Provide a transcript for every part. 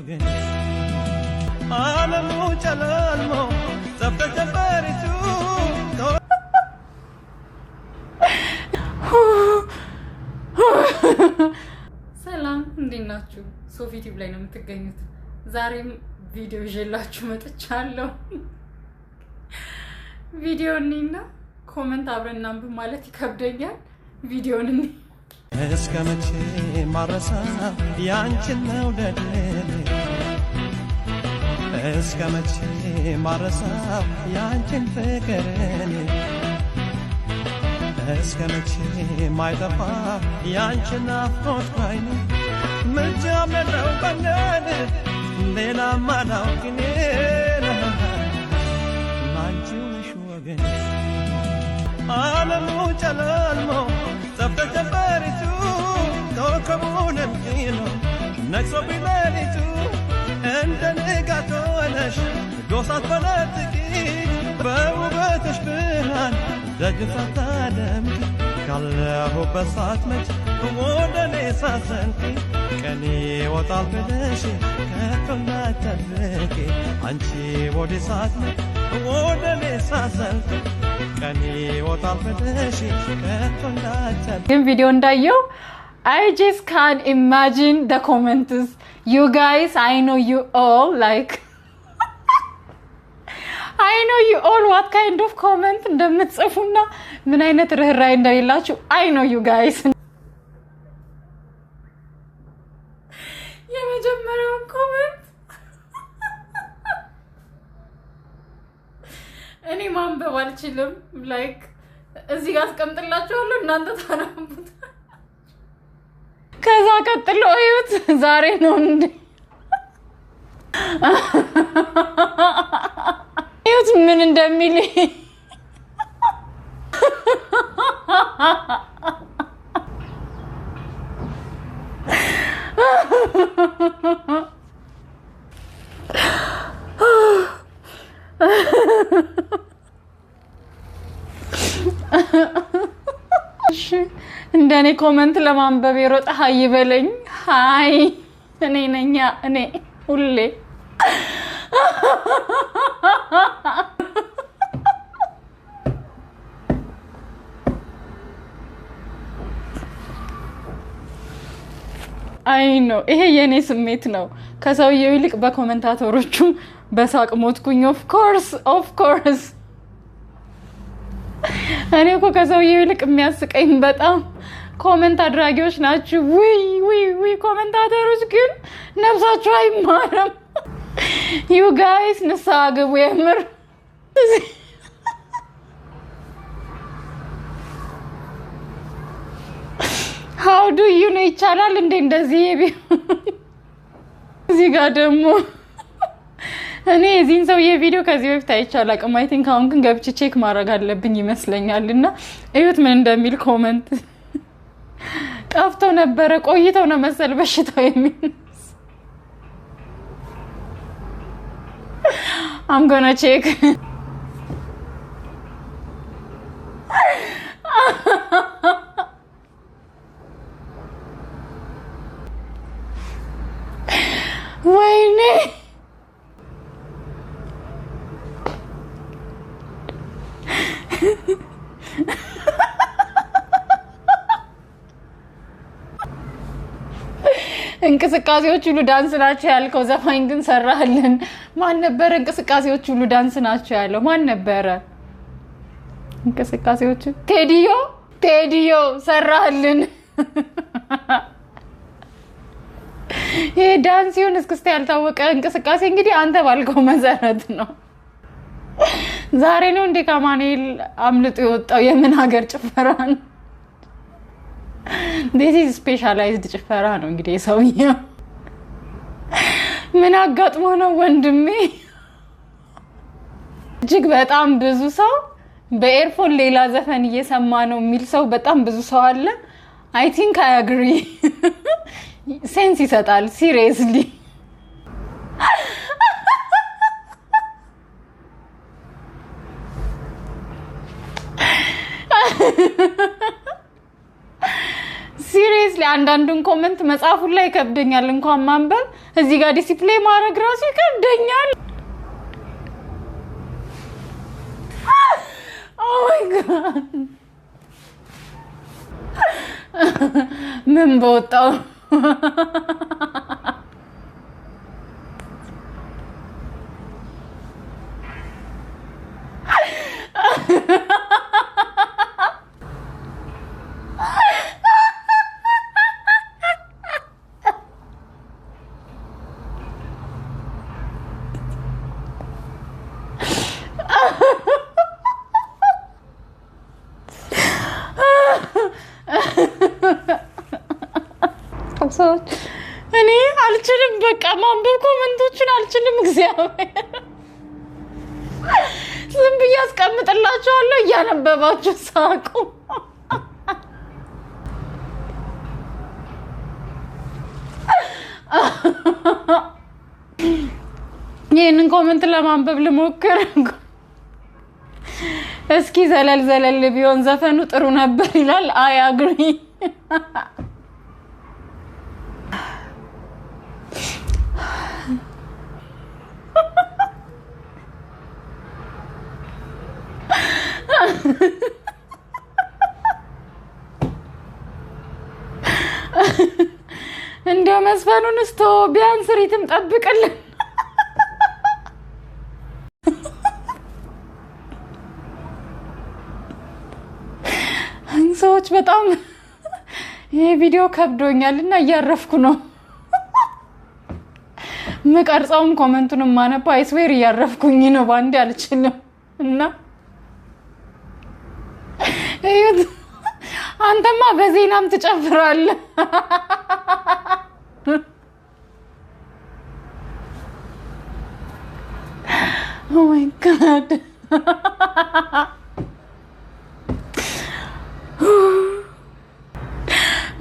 ወገን ዓለሙ ጨለልሞ ጸፍተ ጀመሪቱ ሰላም እንዴት ናችሁ? ሶፊ ቲዩብ ላይ ነው የምትገኙት። ዛሬም ቪዲዮ ይዤላችሁ መጥቻለሁ። ቪዲዮኒና ኮሜንት አብረን እናንብብ ማለት ይከብደኛል። ቪዲዮኒ እስከ መቼ ማረሳ ያንቺን መውደድ እስከ መቼ ማረሳ ያንቺን ፍቅር እስከ መቼ ማይጠፋ ያንቺን ናፍቆት ባይኔ ምንጃምነው በነን ሌላ ማላውቅኔ ላንቺው ነሽ ወገን ዓለሙ ጨለልሞ ጸፍተ ጀመሪቱ ኮከቡንም ጥሎ ነግሶብኝ ሌሊቱ እንደ ንጋት ሆነሽ ጎሳት በነጥቂ በውበትሽ ብርሃን ደጅ ሳታደምቂ ካለሁበት ሳትመጪ ወደ እኔ ሳትዘልቂ ቀኔ ይወጣል ብለሽ ከቶ እንዳትጠብቂ አንቺ ወዲህ ሳትመጪ ወደ እኔ ሳትዘልቂ ቀኔ ይወጣል ብለሽ ከቶ እንዳትጠብቂ። ግን ቪዲዮ እንዳየው I just can't imagine the comments. You guys, I know you all like I know you all what kind of comment እንደምትጽፉና ምን አይነት ርህራይ እንደሌላችሁ I know you guys. የመጀመሪያው ኮሜንት እኔ ማንበብ አልችልም። ላይክ እዚህ ጋር አስቀምጥላችኋለሁ እናንተ ታነቡት። ከዛ ቀጥሎ እዩት። ዛሬ ነው እንዴ እዩት ምን እንደሚል እንደኔ ኮሜንት ለማንበብ የሮጠ ሃይ በለኝ። ሃይ እኔ ነኝ እኔ ሁሌ አይ ነው ይሄ የኔ ስሜት ነው። ከሰውየው ይልቅ በኮሜንታተሮቹ በሳቅ ሞትኩኝ። ኦፍ ኮርስ እኔ እኮ ከሰውየው ይልቅ የሚያስቀኝ በጣም ኮሜንት አድራጊዎች ናችሁ። ውይ ኮሜንታተሮች ግን ነፍሳችሁ አይማርም። ዩ ጋይስ ንስሓ ግቡ የምር። ሃው ዱ ዩ ነው ይቻላል እንዴ እንደዚህ እዚህ ጋር ደግሞ እኔ የዚህን ሰውዬ ቪዲዮ ከዚህ በፊት አይቻል አቅም አይ ቲንክ አሁን ግን ገብቼ ቼክ ማድረግ አለብኝ ይመስለኛልና እዩት ምን እንደሚል ኮሜንት። ጠፍቶ ነበረ ቆይተው ነው መሰል በሽታው የሚል I'm gonna check. ወይኔ እንቅስቃሴዎች ሁሉ ዳንስ ናቸው ያልከው ዘፋኝ ግን ሰራህልን። ማን ነበር እንቅስቃሴዎች ሁሉ ዳንስ ናቸው ያለው? ማን ነበር እንቅስቃሴዎች? ቴዲዮ ሰራህልን። ይሄ ዳንስ ይሁን እስክስታ ያልታወቀ እንቅስቃሴ እንግዲህ አንተ ባልከው መሰረት ነው። ዛሬ ነው እንዴ ከማኔል አምልጦ የወጣው? የምን ሀገር ጭፈራ ነው? this is specialized ጭፈራ ነው እንግዲህ ሰውዬው ምን አጋጥሞ ነው ወንድሜ? እጅግ በጣም ብዙ ሰው በኤርፎን ሌላ ዘፈን እየሰማ ነው የሚል ሰው በጣም ብዙ ሰው አለ። I think I agree. ሴንስ ይሰጣል ሲሪየስሊ። ሲሪየስሊ አንዳንዱን ኮሜንት መጻፉ ላይ ከብደኛል እንኳን ማንበብ እዚህ ጋር ዲሲፕሊን ማድረግ ራሱ ይከብደኛል። ኦ ማይ ጋድ ምን በወጣው እኔ አልችልም በቃ ማንበብ ኮሜንቶችን አልችልም። እግዚአብሔር ዝም ብዬ አስቀምጥላችኋለሁ እያነበባችሁ ሳቁ። ይህንን ኮሜንት ለማንበብ ልሞክር። እስኪ ዘለል ቢሆን ዘፈኑ ጥሩ ነበር ይላል። አይ አግሪ እንደው መስፈኑን እስቶ ቢያንስ ሪትም ጠብቅልን። ሰዎች በጣም ይሄ ቪዲዮ ከብዶኛልና እያረፍኩ ነው። መቀርጻውም ኮሜንቱንም ማነባ አይስዌር እያረፍኩኝ ነው። ባንዴ አልችልም እና እዩት። አንተማ በዜናም ትጨፍራለህ። ኦ ማይ ጋድ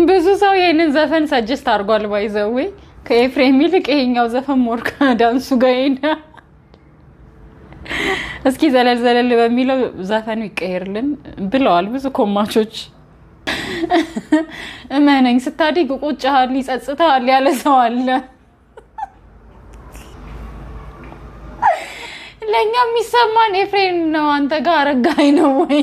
ብዙ ሰው ይሄንን ዘፈን ሰጀስት አድርጓል። ባይዘው ከኤፍሬም ይልቅ ይሄኛው ዘፈን ሞርካ ዳንሱ ጋር ይሄዳል። እስኪ ዘለል በሚለው ዘፈኑ ይቀየርልን ብለዋል ብዙ ኮማቾች። እመነኝ ስታዲግ ቁጭሃል ይጸጽታል ያለ ሰው አለ። ለኛ የሚሰማን ኤፍሬም ነው። አንተ ጋር አረጋይ ነው ወይ?